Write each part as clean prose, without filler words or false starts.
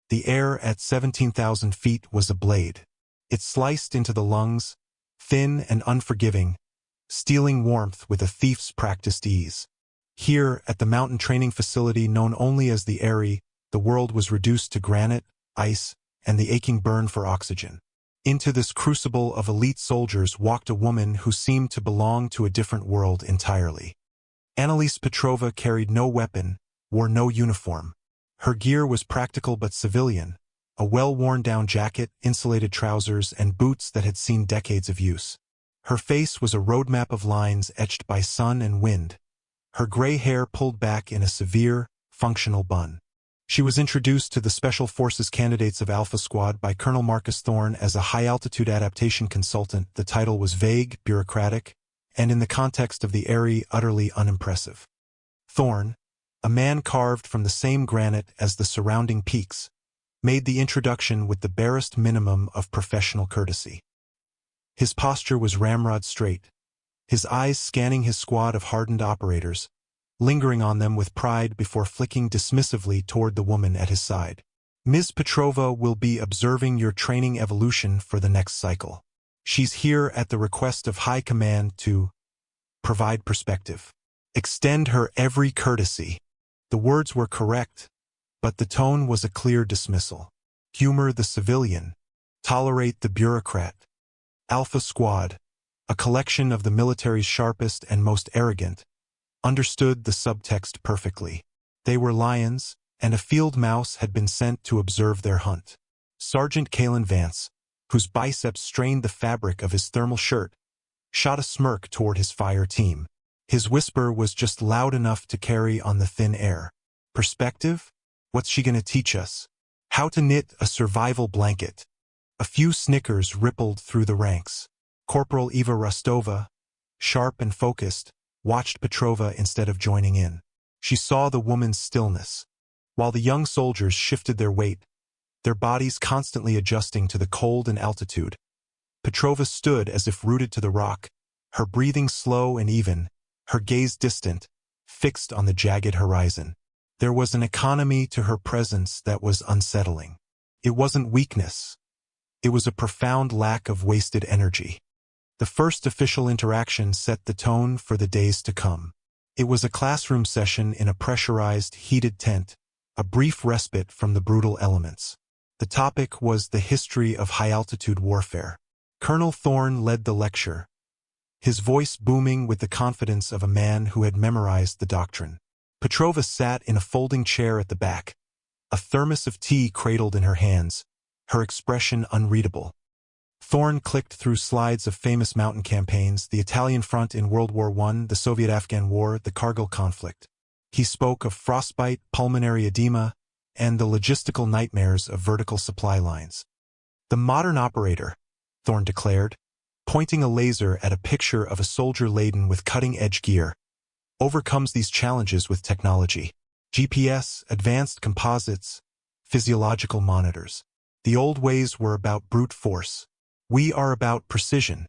The air at 17,000 feet was a blade. It sliced into the lungs, thin and unforgiving, stealing warmth with a thief's practiced ease. Here, at the mountain training facility known only as the Eyrie, the world was reduced to granite, ice, and the aching burn for oxygen. Into this crucible of elite soldiers walked a woman who seemed to belong to a different world entirely. Annalise Petrova carried no weapon, wore no uniform. Her gear was practical but civilian, a well-worn-down jacket, insulated trousers, and boots that had seen decades of use. Her face was a roadmap of lines etched by sun and wind, her gray hair pulled back in a severe, functional bun. She was introduced to the Special Forces candidates of Alpha Squad by Colonel Marcus Thorne as a high-altitude adaptation consultant. The title was vague, bureaucratic, and in the context of the Eyrie, utterly unimpressive. Thorne, a man carved from the same granite as the surrounding peaks, made the introduction with the barest minimum of professional courtesy. His posture was ramrod straight, his eyes scanning his squad of hardened operators, lingering on them with pride before flicking dismissively toward the woman at his side. Ms. Petrova will be observing your training evolution for the next cycle. She's here at the request of High Command to provide perspective. Extend her every courtesy. The words were correct, but the tone was a clear dismissal. Humor the civilian. Tolerate the bureaucrat. Alpha Squad, a collection of the military's sharpest and most arrogant, understood the subtext perfectly. They were lions, and a field mouse had been sent to observe their hunt. Sergeant Kalen Vance, whose biceps strained the fabric of his thermal shirt, shot a smirk toward his fire team. His whisper was just loud enough to carry on the thin air. Perspective? What's she gonna teach us? How to knit a survival blanket. A few snickers rippled through the ranks. Corporal Eva Rostova, sharp and focused, watched Petrova instead of joining in. She saw the woman's stillness. While the young soldiers shifted their weight, their bodies constantly adjusting to the cold and altitude, Petrova stood as if rooted to the rock, her breathing slow and even, her gaze distant, fixed on the jagged horizon. There was an economy to her presence that was unsettling. It wasn't weakness. It was a profound lack of wasted energy. The first official interaction set the tone for the days to come. It was a classroom session in a pressurized, heated tent, a brief respite from the brutal elements. The topic was the history of high-altitude warfare. Colonel Thorne led the lecture, his voice booming with the confidence of a man who had memorized the doctrine. Petrova sat in a folding chair at the back, a thermos of tea cradled in her hands, her expression unreadable. Thorne clicked through slides of famous mountain campaigns, the Italian front in World War I, the Soviet-Afghan War, the Kargil conflict. He spoke of frostbite, pulmonary edema, and the logistical nightmares of vertical supply lines. The modern operator, Thorne declared, pointing a laser at a picture of a soldier laden with cutting-edge gear, overcomes these challenges with technology. GPS, advanced composites, physiological monitors. The old ways were about brute force. We are about precision.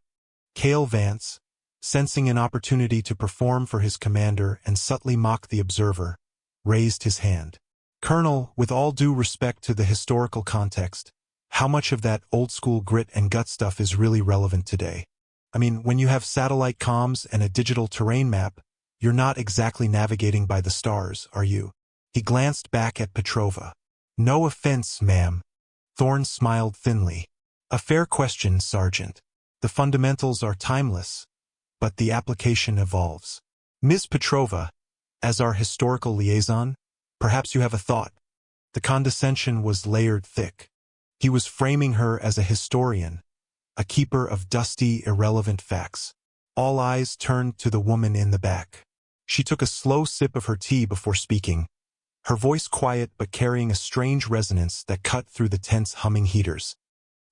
Cale Vance, sensing an opportunity to perform for his commander and subtly mock the observer, raised his hand. Colonel, with all due respect to the historical context, how much of that old-school grit and gut stuff is really relevant today? I mean, when you have satellite comms and a digital terrain map, you're not exactly navigating by the stars, are you? He glanced back at Petrova. No offense, ma'am. Thorne smiled thinly. A fair question, Sergeant. The fundamentals are timeless, but the application evolves. Ms. Petrova, as our historical liaison, perhaps you have a thought. The condescension was layered thick. He was framing her as a historian, a keeper of dusty, irrelevant facts. All eyes turned to the woman in the back. She took a slow sip of her tea before speaking, her voice quiet but carrying a strange resonance that cut through the tense humming heaters.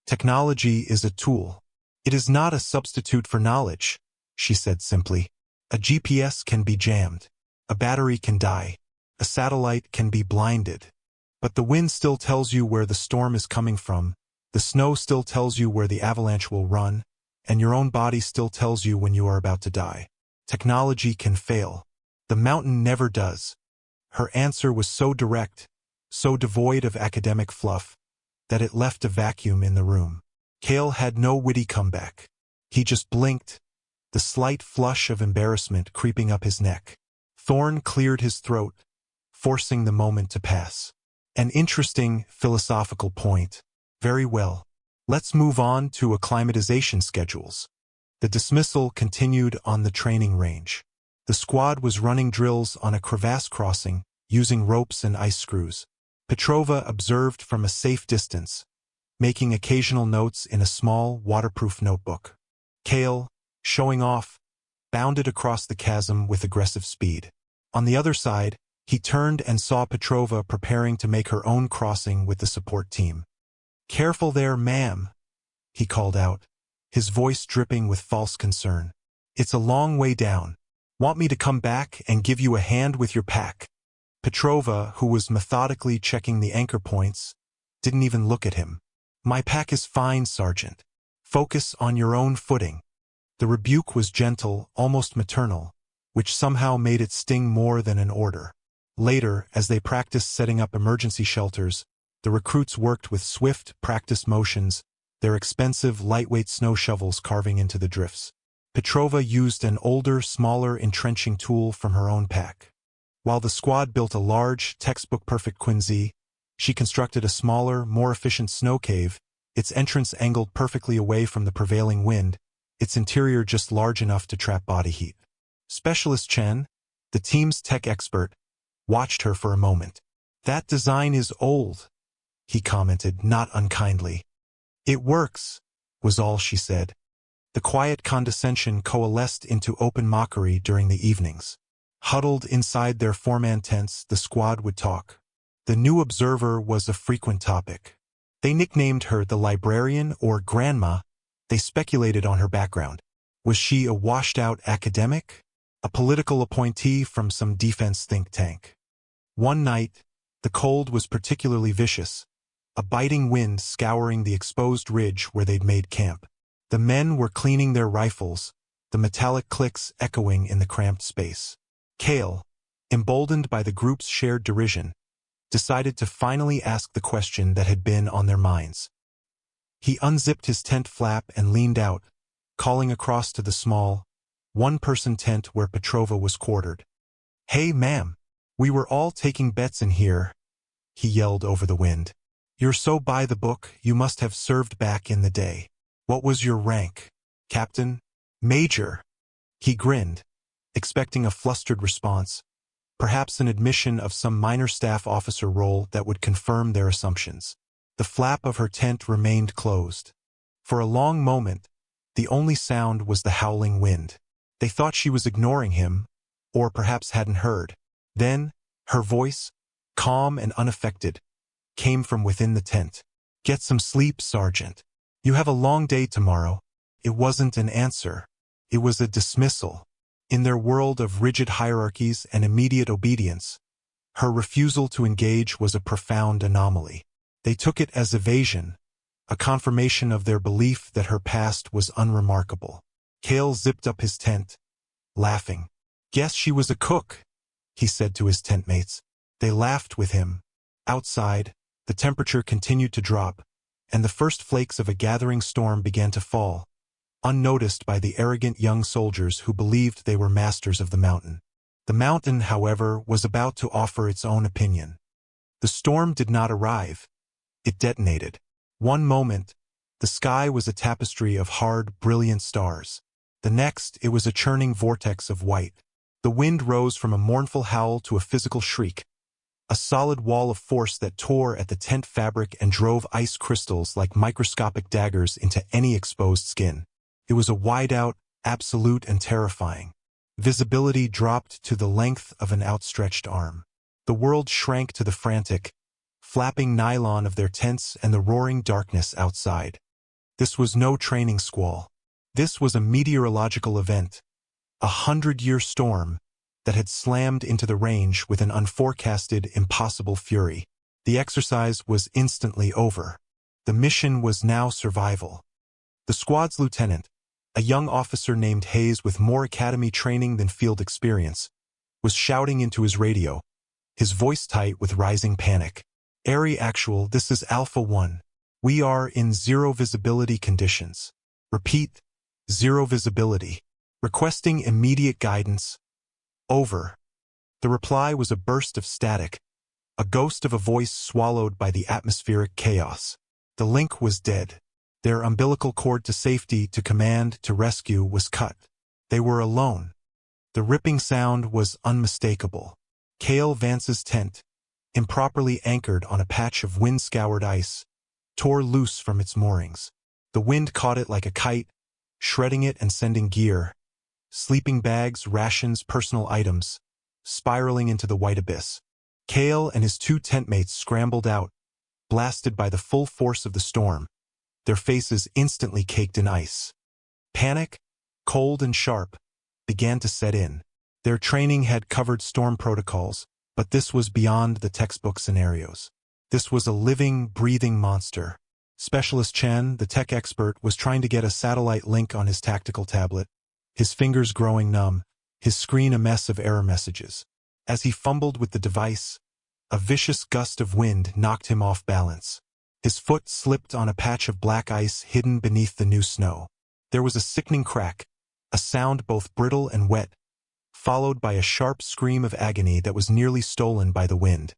Technology is a tool. It is not a substitute for knowledge, she said simply. A GPS can be jammed. A battery can die. A satellite can be blinded. But the wind still tells you where the storm is coming from, the snow still tells you where the avalanche will run, and your own body still tells you when you are about to die. Technology can fail. The mountain never does. Her answer was so direct, so devoid of academic fluff that it left a vacuum in the room. Cale had no witty comeback. He just blinked, the slight flush of embarrassment creeping up his neck. Thorne cleared his throat, forcing the moment to pass. An interesting philosophical point. Very well. Let's move on to acclimatization schedules. The dismissal continued on the training range. The squad was running drills on a crevasse crossing, using ropes and ice screws. Petrova observed from a safe distance, making occasional notes in a small, waterproof notebook. Cale, showing off, bounded across the chasm with aggressive speed. On the other side, he turned and saw Petrova preparing to make her own crossing with the support team. "Careful there, ma'am," he called out, his voice dripping with false concern. "It's a long way down. Want me to come back and give you a hand with your pack?" Petrova, who was methodically checking the anchor points, didn't even look at him. "My pack is fine, Sergeant. Focus on your own footing." The rebuke was gentle, almost maternal, which somehow made it sting more than an order. Later, as they practiced setting up emergency shelters, the recruits worked with swift, practice motions, their expensive, lightweight snow shovels carving into the drifts. Petrova used an older, smaller entrenching tool from her own pack. While the squad built a large, textbook-perfect quinzhee, she constructed a smaller, more efficient snow cave, its entrance angled perfectly away from the prevailing wind, its interior just large enough to trap body heat. Specialist Chen, the team's tech expert, watched her for a moment. "That design is old," he commented, not unkindly. "It works," was all she said. The quiet condescension coalesced into open mockery during the evenings. Huddled inside their four-man tents, the squad would talk. The new observer was a frequent topic. They nicknamed her the librarian or grandma. They speculated on her background. Was she a washed-out academic? A political appointee from some defense think tank? One night, the cold was particularly vicious, a biting wind scouring the exposed ridge where they'd made camp. The men were cleaning their rifles, the metallic clicks echoing in the cramped space. Cale, emboldened by the group's shared derision, decided to finally ask the question that had been on their minds. He unzipped his tent flap and leaned out, calling across to the small, one-person tent where Petrova was quartered. "Hey, ma'am, we were all taking bets in here," he yelled over the wind. "You're so by the book, you must have served back in the day. What was your rank? Captain? Major?" He grinned, expecting a flustered response, perhaps an admission of some minor staff officer role that would confirm their assumptions. The flap of her tent remained closed. For a long moment, the only sound was the howling wind. They thought she was ignoring him, or perhaps hadn't heard. Then, her voice, calm and unaffected, came from within the tent. "Get some sleep, Sergeant. You have a long day tomorrow." It wasn't an answer. It was a dismissal. In their world of rigid hierarchies and immediate obedience, her refusal to engage was a profound anomaly. They took it as evasion, a confirmation of their belief that her past was unremarkable. Cale zipped up his tent, laughing. "Guess she was a cook," he said to his tent mates. They laughed with him. Outside, the temperature continued to drop, and the first flakes of a gathering storm began to fall, unnoticed by the arrogant young soldiers who believed they were masters of the mountain. The mountain, however, was about to offer its own opinion. The storm did not arrive. It detonated. One moment, the sky was a tapestry of hard, brilliant stars. The next, it was a churning vortex of white. The wind rose from a mournful howl to a physical shriek, a solid wall of force that tore at the tent fabric and drove ice crystals like microscopic daggers into any exposed skin. It was a wide-out, absolute and terrifying. Visibility dropped to the length of an outstretched arm. The world shrank to the frantic, flapping nylon of their tents and the roaring darkness outside. This was no training squall. This was a meteorological event, a 100-year storm that had slammed into the range with an unforecasted, impossible fury. The exercise was instantly over. The mission was now survival. The squad's lieutenant, a young officer named Hayes with more academy training than field experience, was shouting into his radio, his voice tight with rising panic. Airy Actual, this is Alpha 1. We are in zero visibility conditions. Repeat, zero visibility. Requesting immediate guidance. Over. The reply was a burst of static, a ghost of a voice swallowed by the atmospheric chaos. The link was dead. Their umbilical cord to safety, to command, to rescue was cut. They were alone. The ripping sound was unmistakable. Cale Vance's tent, improperly anchored on a patch of wind-scoured ice, tore loose from its moorings. The wind caught it like a kite, shredding it and sending gear, sleeping bags, rations, personal items, spiraling into the white abyss. Cale and his two tentmates scrambled out, blasted by the full force of the storm, their faces instantly caked in ice. Panic, cold and sharp, began to set in. Their training had covered storm protocols, but this was beyond the textbook scenarios. This was a living, breathing monster. Specialist Chen, the tech expert, was trying to get a satellite link on his tactical tablet, his fingers growing numb, his screen a mess of error messages. As he fumbled with the device, a vicious gust of wind knocked him off balance. His foot slipped on a patch of black ice hidden beneath the new snow. There was a sickening crack, a sound both brittle and wet, followed by a sharp scream of agony that was nearly stolen by the wind.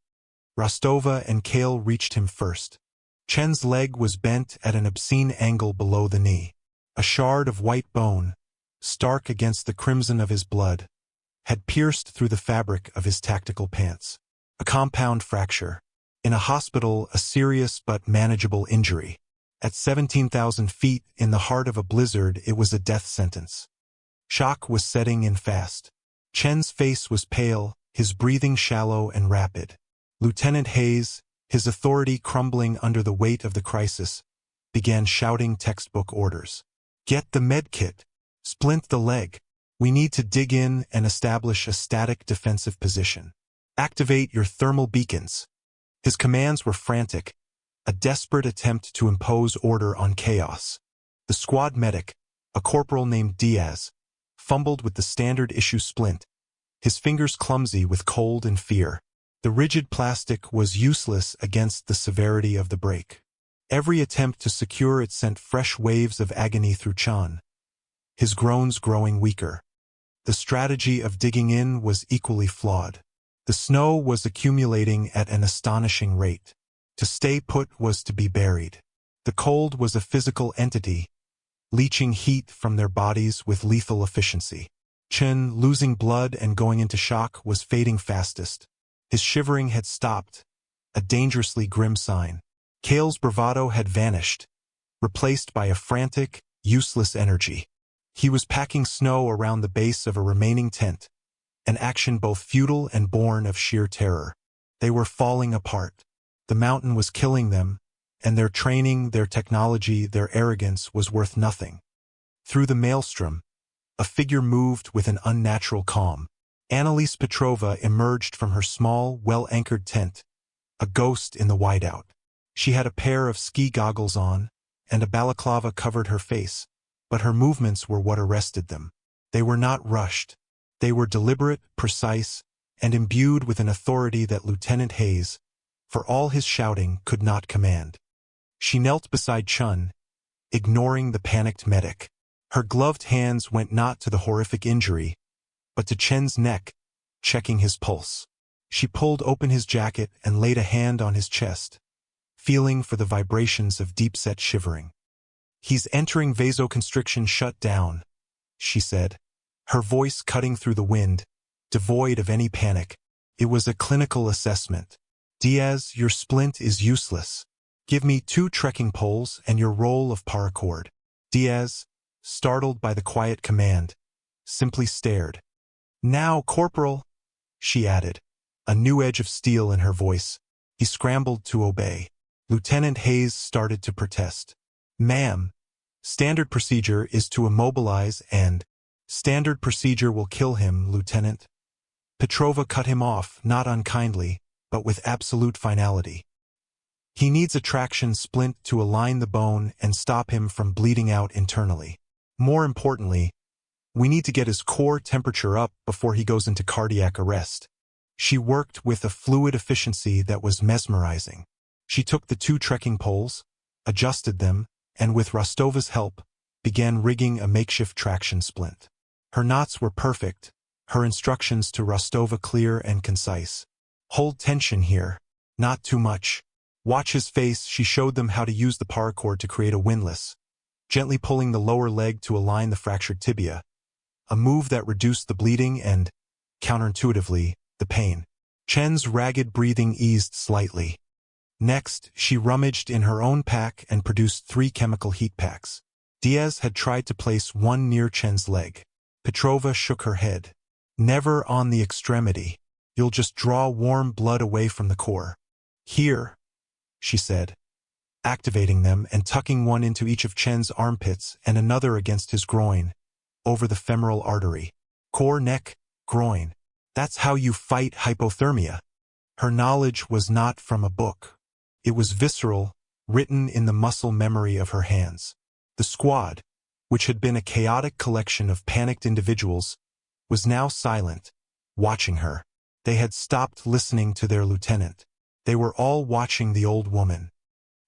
Rostova and Cale reached him first. Chen's leg was bent at an obscene angle below the knee. A shard of white bone, stark against the crimson of his blood, had pierced through the fabric of his tactical pants. A compound fracture. In a hospital, a serious but manageable injury. At 17,000 feet, in the heart of a blizzard, it was a death sentence. Shock was setting in fast. Chen's face was pale, his breathing shallow and rapid. Lieutenant Hayes, his authority crumbling under the weight of the crisis, began shouting textbook orders. Get the medkit. Splint the leg. We need to dig in and establish a static defensive position. Activate your thermal beacons. His commands were frantic, a desperate attempt to impose order on chaos. The squad medic, a corporal named Diaz, fumbled with the standard issue splint, his fingers clumsy with cold and fear. The rigid plastic was useless against the severity of the break. Every attempt to secure it sent fresh waves of agony through Chan, his groans growing weaker. The strategy of digging in was equally flawed. The snow was accumulating at an astonishing rate. To stay put was to be buried. The cold was a physical entity, leaching heat from their bodies with lethal efficiency. Chen, losing blood and going into shock, was fading fastest. His shivering had stopped, a dangerously grim sign. Cale's bravado had vanished, replaced by a frantic, useless energy. He was packing snow around the base of a remaining tent, an action both futile and born of sheer terror. They were falling apart. The mountain was killing them, and their training, their technology, their arrogance was worth nothing. Through the maelstrom, a figure moved with an unnatural calm. Annalise Petrova emerged from her small, well-anchored tent, a ghost in the whiteout. She had a pair of ski goggles on, and a balaclava covered her face, but her movements were what arrested them. They were not rushed. They were deliberate, precise, and imbued with an authority that Lieutenant Hayes, for all his shouting, could not command. She knelt beside Chun, ignoring the panicked medic. Her gloved hands went not to the horrific injury, but to Chen's neck, checking his pulse. She pulled open his jacket and laid a hand on his chest, feeling for the vibrations of deep-set shivering. He's entering vasoconstriction shut down, she said, her voice cutting through the wind, devoid of any panic. It was a clinical assessment. Diaz, your splint is useless. Give me 2 trekking poles and your roll of paracord. Diaz, startled by the quiet command, simply stared. Now, Corporal, she added, a new edge of steel in her voice. He scrambled to obey. Lieutenant Hayes started to protest. Ma'am, standard procedure is to immobilize and standard procedure will kill him, Lieutenant. Petrova cut him off, not unkindly, but with absolute finality. He needs a traction splint to align the bone and stop him from bleeding out internally. More importantly, we need to get his core temperature up before he goes into cardiac arrest. She worked with a fluid efficiency that was mesmerizing. She took the 2 trekking poles, adjusted them, and with Rostova's help, began rigging a makeshift traction splint. Her knots were perfect, her instructions to Rostova clear and concise. Hold tension here, not too much. Watch his face. She showed them how to use the paracord to create a windlass, gently pulling the lower leg to align the fractured tibia, a move that reduced the bleeding and, counterintuitively, the pain. Chen's ragged breathing eased slightly. Next, she rummaged in her own pack and produced 3 chemical heat packs. Diaz had tried to place one near Chen's leg. Petrova shook her head. Never on the extremity. You'll just draw warm blood away from the core. Here, she said, activating them and tucking one into each of Chen's armpits and another against his groin, over the femoral artery. Core, neck, groin. That's how you fight hypothermia. Her knowledge was not from a book. It was visceral, written in the muscle memory of her hands. The squad, which had been a chaotic collection of panicked individuals, was now silent, watching her. They had stopped listening to their lieutenant. They were all watching the old woman.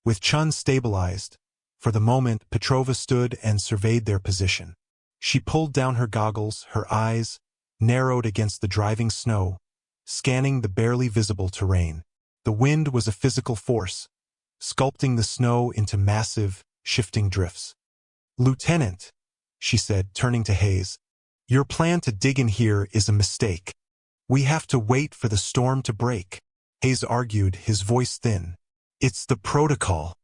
With Chun stabilized, for the moment Petrova stood and surveyed their position. She pulled down her goggles, her eyes, narrowed against the driving snow, scanning the barely visible terrain. The wind was a physical force, sculpting the snow into massive, shifting drifts. "Lieutenant," she said, turning to Hayes, "your plan to dig in here is a mistake. We have to wait for the storm to break." Hayes argued, his voice thin. "It's the protocol.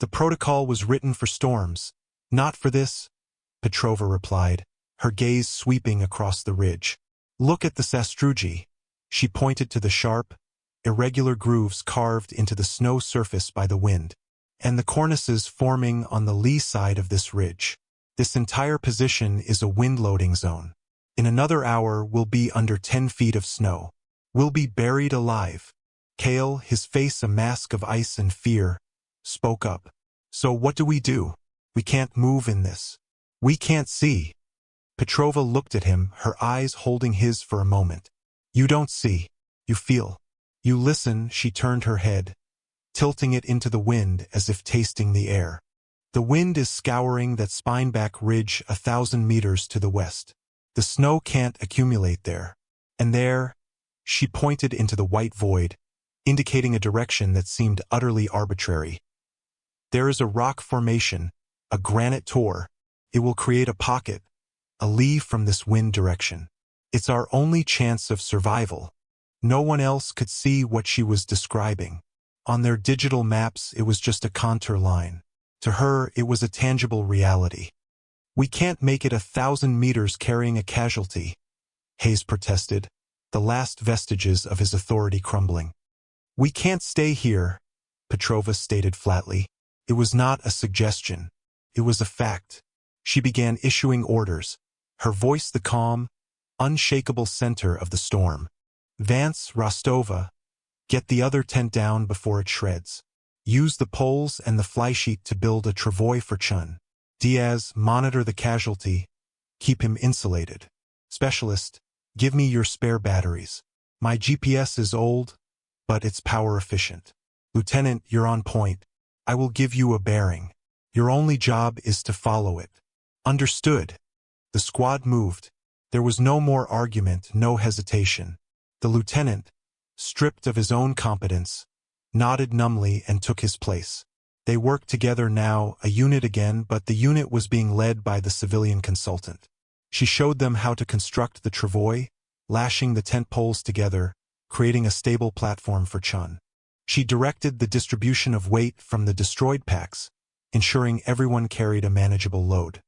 The protocol was written for storms, not for this," Petrova replied, her gaze sweeping across the ridge. "Look at the sastrugi." She pointed to the sharp, irregular grooves carved into the snow surface by the wind, and the cornices forming on the lee side of this ridge. This entire position is a wind-loading zone. In another hour we'll be under 10 feet of snow. We'll be buried alive. Kale, his face a mask of ice and fear, spoke up. "So what do? We can't move in this. We can't see." Petrova looked at him, her eyes holding his for a moment. "You don't see. You feel. You listen." She turned her head, tilting it into the wind as if tasting the air. "The wind is scouring that Spineback Ridge 1,000 meters to the west. The snow can't accumulate there. And there," she pointed into the white void, indicating a direction that seemed utterly arbitrary. "There is a rock formation, a granite tor. It will create a pocket, a lee from this wind direction. It's our only chance of survival." No one else could see what she was describing. On their digital maps, it was just a contour line. To her, it was a tangible reality. "We can't make it 1,000 meters carrying a casualty," Hayes protested, the last vestiges of his authority crumbling. "We can't stay here," Petrova stated flatly. It was not a suggestion. It was a fact. She began issuing orders, her voice the calm, unshakable center of the storm. "Vance, Rostova, get the other tent down before it shreds. Use the poles and the flysheet to build a travois for Chun. Diaz, monitor the casualty. Keep him insulated. Specialist, give me your spare batteries. My GPS is old, but it's power efficient. Lieutenant, you're on point. I will give you a bearing. Your only job is to follow it." "Understood." The squad moved. There was no more argument, no hesitation. The lieutenant, stripped of his own competence, nodded numbly and took his place. They worked together now, a unit again, but the unit was being led by the civilian consultant. She showed them how to construct the travois, lashing the tent poles together, creating a stable platform for Chun. She directed the distribution of weight from the destroyed packs, ensuring everyone carried a manageable load.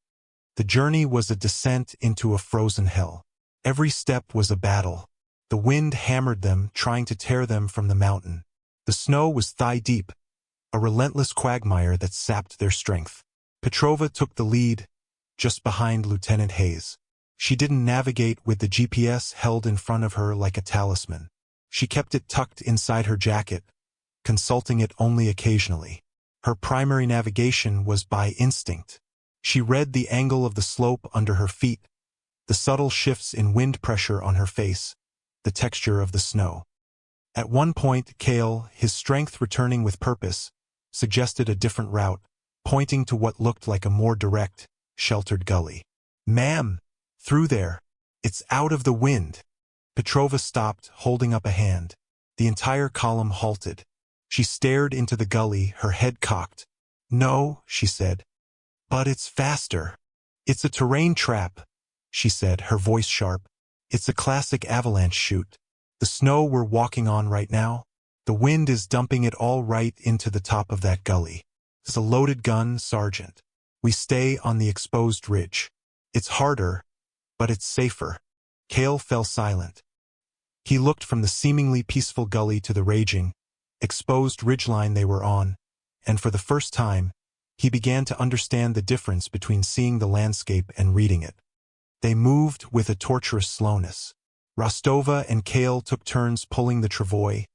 The journey was a descent into a frozen hell. Every step was a battle. The wind hammered them, trying to tear them from the mountain. The snow was thigh-deep, a relentless quagmire that sapped their strength. Petrova took the lead, just behind Lieutenant Hayes. She didn't navigate with the GPS held in front of her like a talisman. She kept it tucked inside her jacket, consulting it only occasionally. Her primary navigation was by instinct. She read the angle of the slope under her feet, the subtle shifts in wind pressure on her face, the texture of the snow. At one point, Kale, his strength returning with purpose, suggested a different route, pointing to what looked like a more direct, sheltered gully. "Ma'am, through there. It's out of the wind." Petrova stopped, holding up a hand. The entire column halted. She stared into the gully, her head cocked. "No," she said. "But it's faster." "It's a terrain trap," she said, her voice sharp. "It's a classic avalanche chute. The snow we're walking on right now, the wind is dumping it all right into the top of that gully. It's a loaded gun, Sergeant. We stay on the exposed ridge. It's harder, but it's safer." Kale fell silent. He looked from the seemingly peaceful gully to the raging, exposed ridgeline they were on, and for the first time, he began to understand the difference between seeing the landscape and reading it. They moved with a torturous slowness. Rostova and Kale took turns pulling the travois,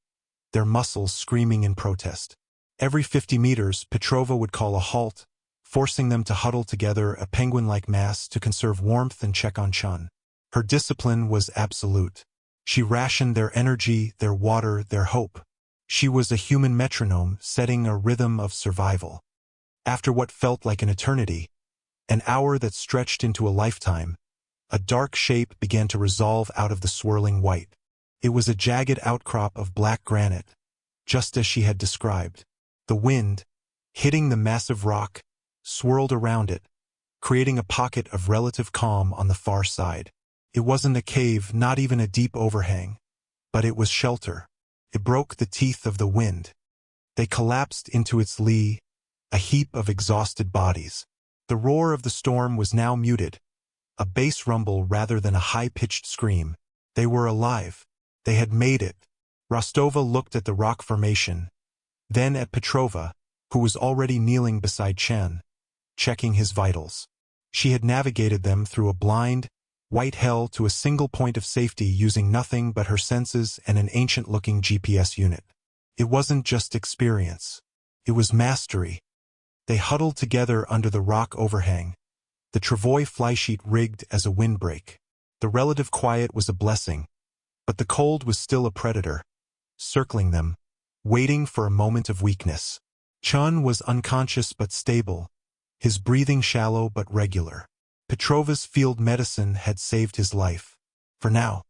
their muscles screaming in protest. Every 50 meters, Petrova would call a halt, forcing them to huddle together, a penguin-like mass, to conserve warmth and check on Chun. Her discipline was absolute. She rationed their energy, their water, their hope. She was a human metronome, setting a rhythm of survival. After what felt like an eternity, an hour that stretched into a lifetime, a dark shape began to resolve out of the swirling white. It was a jagged outcrop of black granite, just as she had described. The wind, hitting the massive rock, swirled around it, creating a pocket of relative calm on the far side. It wasn't a cave, not even a deep overhang, but it was shelter. It broke the teeth of the wind. They collapsed into its lee, a heap of exhausted bodies. The roar of the storm was now muted, a bass rumble rather than a high-pitched scream. They were alive. They had made it. Rostova looked at the rock formation, then at Petrova, who was already kneeling beside Chen, checking his vitals. She had navigated them through a blind, white hell to a single point of safety using nothing but her senses and an ancient-looking GPS unit. It wasn't just experience. It was mastery. They huddled together under the rock overhang, the travois flysheet rigged as a windbreak. The relative quiet was a blessing, but the cold was still a predator, circling them, waiting for a moment of weakness. Chun was unconscious but stable, his breathing shallow but regular. Petrova's field medicine had saved his life. For now.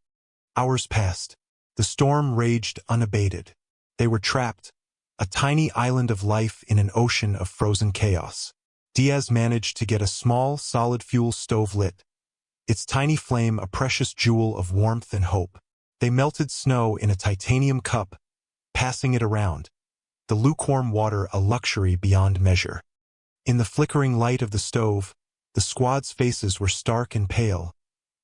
Hours passed. The storm raged unabated. They were trapped, a tiny island of life in an ocean of frozen chaos. Diaz managed to get a small, solid fuel stove lit, its tiny flame a precious jewel of warmth and hope. They melted snow in a titanium cup, passing it around, the lukewarm water a luxury beyond measure. In the flickering light of the stove, the squad's faces were stark and pale,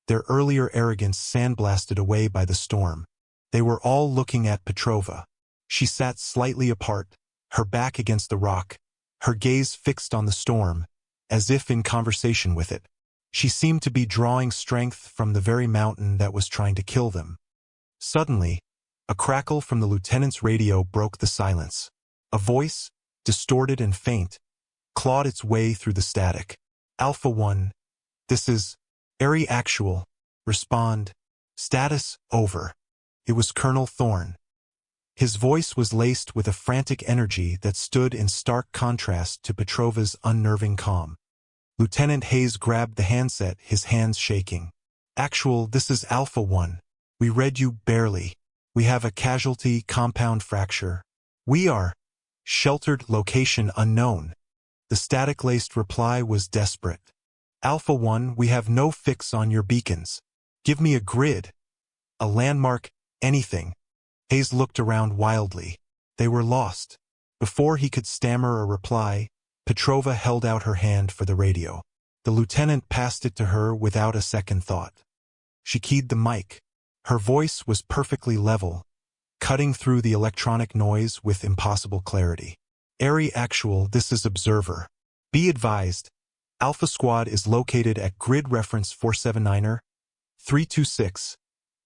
their earlier arrogance sandblasted away by the storm. They were all looking at Petrova. She sat slightly apart, her back against the rock, her gaze fixed on the storm, as if in conversation with it. She seemed to be drawing strength from the very mountain that was trying to kill them. Suddenly, a crackle from the lieutenant's radio broke the silence. A voice, distorted and faint, clawed its way through the static. "Alpha 1, this is Airy Actual. Respond. Status over." It was Colonel Thorne. His voice was laced with a frantic energy that stood in stark contrast to Petrova's unnerving calm. Lieutenant Hayes grabbed the handset, his hands shaking. "Actual, this is Alpha 1. We read you barely. We have a casualty, compound fracture. We are sheltered, location unknown." The static-laced reply was desperate. "Alpha 1, we have no fix on your beacons. Give me a grid, a landmark, anything." Hayes looked around wildly. They were lost. Before he could stammer a reply, Petrova held out her hand for the radio. The lieutenant passed it to her without a second thought. She keyed the mic. Her voice was perfectly level, cutting through the electronic noise with impossible clarity. "Airy Actual, this is Observer. Be advised, Alpha Squad is located at grid reference 479er, 326,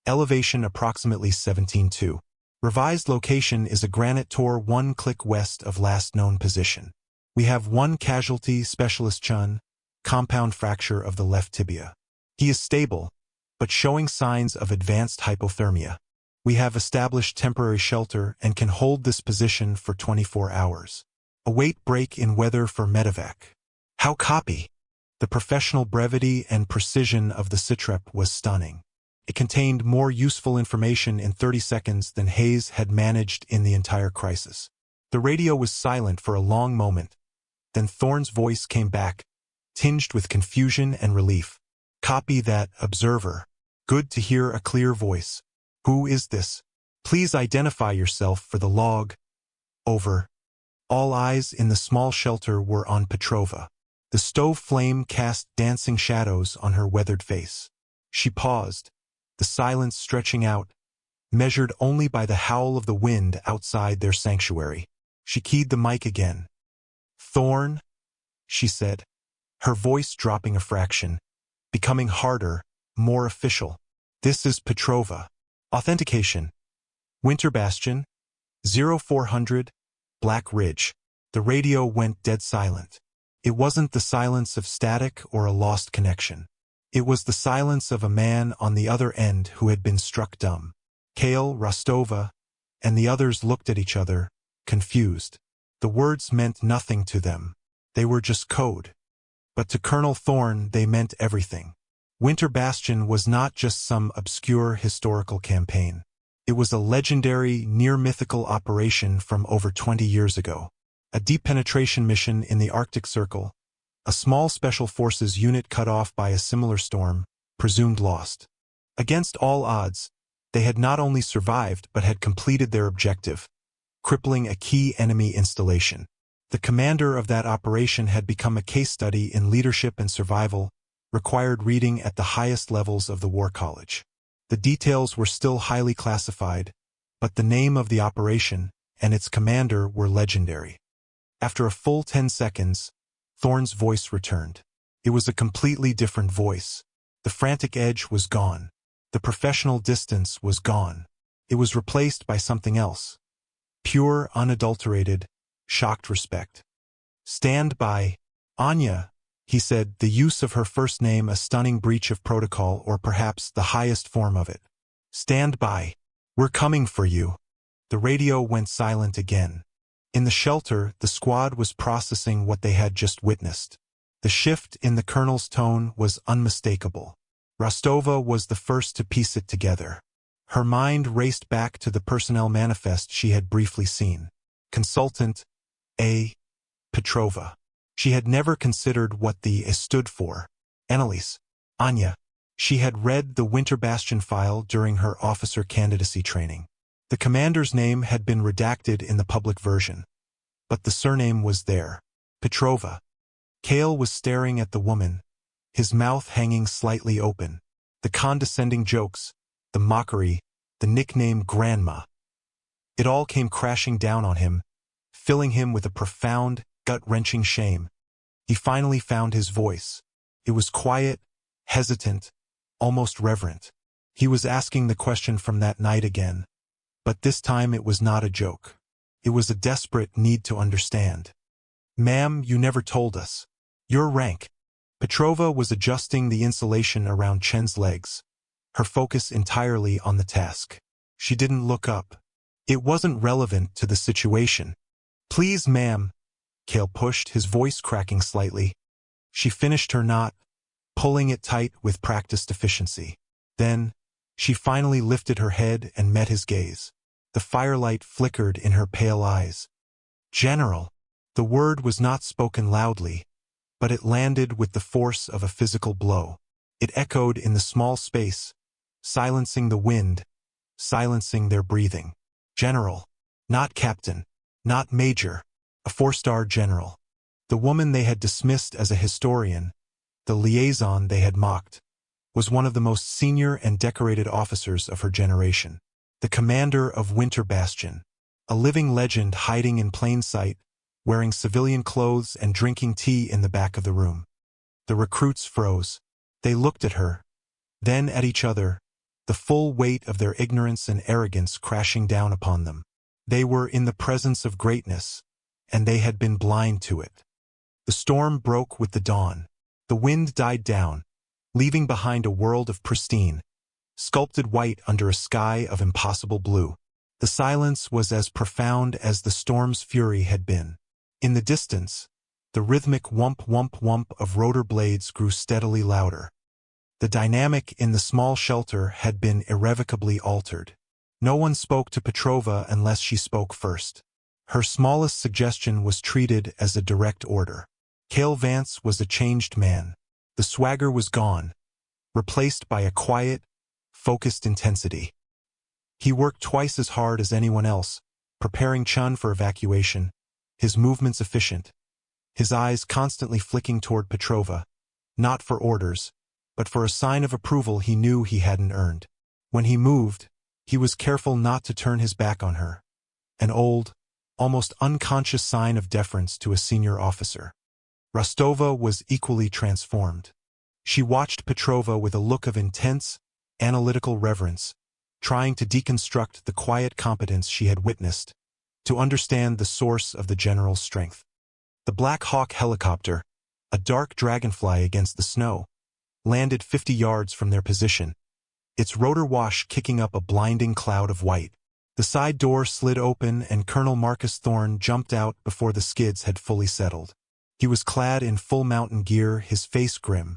elevation approximately 17.2. Revised location is a granite tor 1 click west of last known position. We have one casualty, Specialist Chun, compound fracture of the left tibia. He is stable, but showing signs of advanced hypothermia. We have established temporary shelter and can hold this position for 24 hours. Await break in weather for medevac. How copy? The professional brevity and precision of the sitrep was stunning. It contained more useful information in 30 seconds than Hayes had managed in the entire crisis. The radio was silent for a long moment. Then Thorne's voice came back, tinged with confusion and relief. Copy that, observer. Good to hear a clear voice. Who is this? Please identify yourself for the log. Over. All eyes in the small shelter were on Petrova. The stove flame cast dancing shadows on her weathered face. She paused, the silence stretching out, measured only by the howl of the wind outside their sanctuary. She keyed the mic again. Thorne, she said, her voice dropping a fraction, becoming harder, more official. This is Petrova. Authentication. Winter Bastion, 0400, Black Ridge. The radio went dead silent. It wasn't the silence of static or a lost connection. It was the silence of a man on the other end who had been struck dumb. Kale, Rostova, and the others looked at each other, confused. The words meant nothing to them. They were just code. But to Colonel Thorne they meant everything. Winter Bastion was not just some obscure historical campaign. It was a legendary, near-mythical operation from over 20 years ago. A deep penetration mission in the Arctic Circle, a small special forces unit cut off by a similar storm, presumed lost. Against all odds, they had not only survived but had completed their objective, crippling a key enemy installation. The commander of that operation had become a case study in leadership and survival, required reading at the highest levels of the War College. The details were still highly classified, but the name of the operation and its commander were legendary. After a full 10 seconds, Thorne's voice returned. It was a completely different voice. The frantic edge was gone. The professional distance was gone. It was replaced by something else. Pure, unadulterated, shocked respect. Stand by. Anya, he said, the use of her first name a stunning breach of protocol or perhaps the highest form of it. Stand by. We're coming for you. The radio went silent again. In the shelter, the squad was processing what they had just witnessed. The shift in the colonel's tone was unmistakable. Rostova was the first to piece it together. Her mind raced back to the personnel manifest she had briefly seen. Consultant A. Petrova. She had never considered what the A stood for. Annalise. Anya. She had read the Winter Bastion file during her officer candidacy training. The commander's name had been redacted in the public version, but the surname was there. Petrova. Kale was staring at the woman, his mouth hanging slightly open. The condescending jokes, the mockery, the nickname Grandma. It all came crashing down on him, filling him with a profound, gut-wrenching shame. He finally found his voice. It was quiet, hesitant, almost reverent. He was asking the question from that night again. But this time it was not a joke. It was a desperate need to understand. Ma'am, you never told us. Your rank. Petrova was adjusting the insulation around Chen's legs, her focus entirely on the task. She didn't look up. It wasn't relevant to the situation. Please, ma'am. Kale pushed, his voice cracking slightly. She finished her knot, pulling it tight with practiced efficiency. Then, she finally lifted her head and met his gaze. The firelight flickered in her pale eyes. General. The word was not spoken loudly, but it landed with the force of a physical blow. It echoed in the small space, silencing the wind, silencing their breathing. General. Not captain. Not major. A 4-star general. The woman they had dismissed as a historian, the liaison they had mocked, was one of the most senior and decorated officers of her generation. The commander of Winter Bastion, a living legend hiding in plain sight, wearing civilian clothes and drinking tea in the back of the room. The recruits froze. They looked at her, then at each other, the full weight of their ignorance and arrogance crashing down upon them. They were in the presence of greatness, and they had been blind to it. The storm broke with the dawn. The wind died down, leaving behind a world of pristine, sculpted white under a sky of impossible blue. The silence was as profound as the storm's fury had been. In the distance, the rhythmic whump whump whump of rotor blades grew steadily louder. The dynamic in the small shelter had been irrevocably altered. No one spoke to Petrova unless she spoke first. Her smallest suggestion was treated as a direct order. Cale Vance was a changed man. The swagger was gone, replaced by a quiet, focused intensity. He worked twice as hard as anyone else, preparing Chun for evacuation, his movements efficient, his eyes constantly flicking toward Petrova, not for orders, but for a sign of approval he knew he hadn't earned. When he moved, he was careful not to turn his back on her, an old, almost unconscious sign of deference to a senior officer. Rostova was equally transformed. She watched Petrova with a look of intense, analytical reverence, trying to deconstruct the quiet competence she had witnessed, to understand the source of the general's strength. The Black Hawk helicopter, a dark dragonfly against the snow, landed 50 yards from their position, its rotor wash kicking up a blinding cloud of white. The side door slid open and Colonel Marcus Thorne jumped out before the skids had fully settled. He was clad in full mountain gear, his face grim.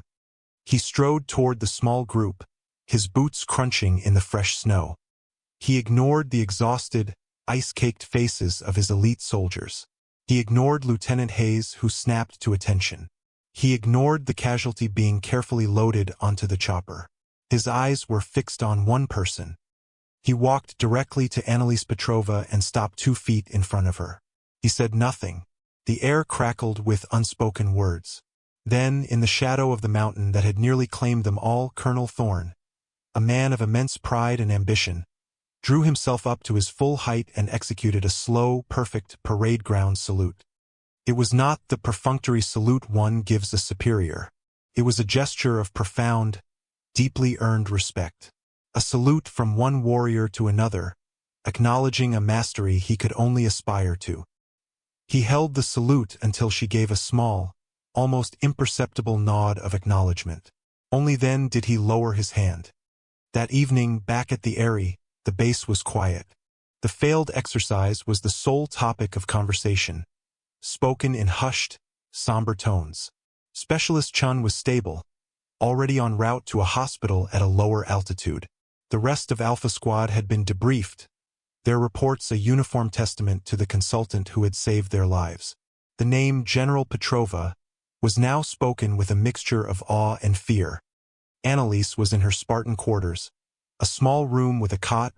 He strode toward the small group, his boots crunching in the fresh snow. He ignored the exhausted, ice-caked faces of his elite soldiers. He ignored Lieutenant Hayes, who snapped to attention. He ignored the casualty being carefully loaded onto the chopper. His eyes were fixed on one person. He walked directly to Annalise Petrova and stopped 2 feet in front of her. He said nothing. The air crackled with unspoken words. Then, in the shadow of the mountain that had nearly claimed them all, Colonel Thorne, a man of immense pride and ambition, drew himself up to his full height and executed a slow, perfect parade ground salute. It was not the perfunctory salute one gives a superior. It was a gesture of profound, deeply earned respect. A salute from one warrior to another, acknowledging a mastery he could only aspire to. He held the salute until she gave a small, almost imperceptible nod of acknowledgement. Only then did he lower his hand. That evening, back at the Eyrie, the base was quiet. The failed exercise was the sole topic of conversation, spoken in hushed, somber tones. Specialist Chun was stable, already en route to a hospital at a lower altitude. The rest of Alpha Squad had been debriefed, their reports a uniform testament to the consultant who had saved their lives. The name General Petrova was now spoken with a mixture of awe and fear. Annalise was in her Spartan quarters, a small room with a cot,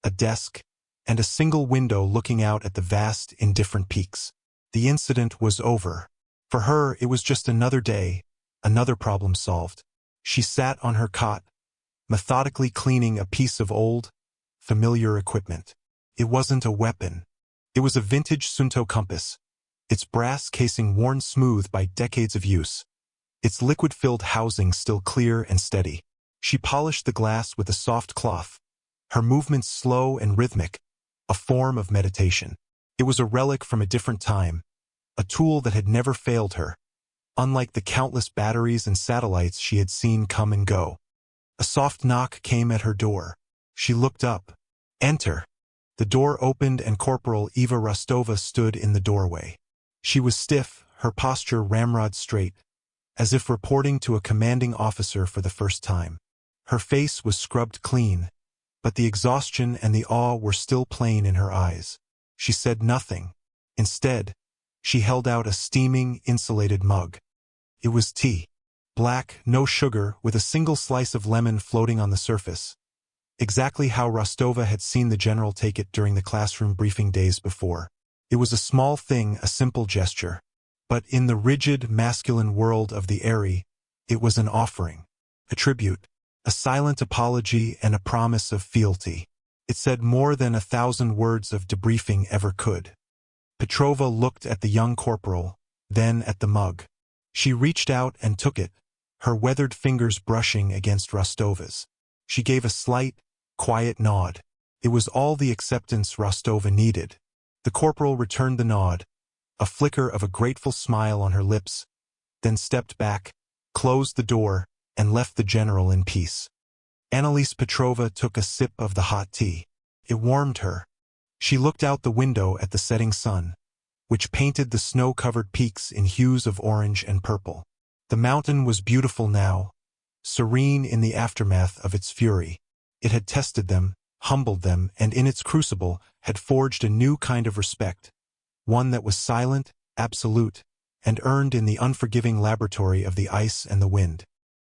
a desk, and a single window looking out at the vast, indifferent peaks. The incident was over. For her, it was just another day, another problem solved. She sat on her cot, methodically cleaning a piece of old, familiar equipment. It wasn't a weapon. It was a vintage Sunto compass, its brass casing worn smooth by decades of use, its liquid-filled housing still clear and steady. She polished the glass with a soft cloth, her movements slow and rhythmic, a form of meditation. It was a relic from a different time, a tool that had never failed her, unlike the countless batteries and satellites she had seen come and go. A soft knock came at her door. She looked up. Enter. The door opened and Corporal Eva Rostova stood in the doorway. She was stiff, her posture ramrod straight, as if reporting to a commanding officer for the first time. Her face was scrubbed clean, but the exhaustion and the awe were still plain in her eyes. She said nothing. Instead, she held out a steaming, insulated mug. It was tea. Black, no sugar, with a single slice of lemon floating on the surface. Exactly how Rostova had seen the general take it during the classroom briefing days before. It was a small thing, a simple gesture. But in the rigid, masculine world of the Eyrie, it was an offering, a tribute, a silent apology and a promise of fealty. It said more than 1,000 words of debriefing ever could. Petrova looked at the young corporal, then at the mug. She reached out and took it, her weathered fingers brushing against Rostova's. She gave a slight, quiet nod. It was all the acceptance Rostova needed. The corporal returned the nod, a flicker of a grateful smile on her lips, then stepped back, closed the door, and left the general in peace. Annalise Petrova took a sip of the hot tea. It warmed her. She looked out the window at the setting sun, which painted the snow-covered peaks in hues of orange and purple. The mountain was beautiful now, serene in the aftermath of its fury. It had tested them, humbled them, and in its crucible had forged a new kind of respect, one that was silent, absolute, and earned in the unforgiving laboratory of the ice and the wind.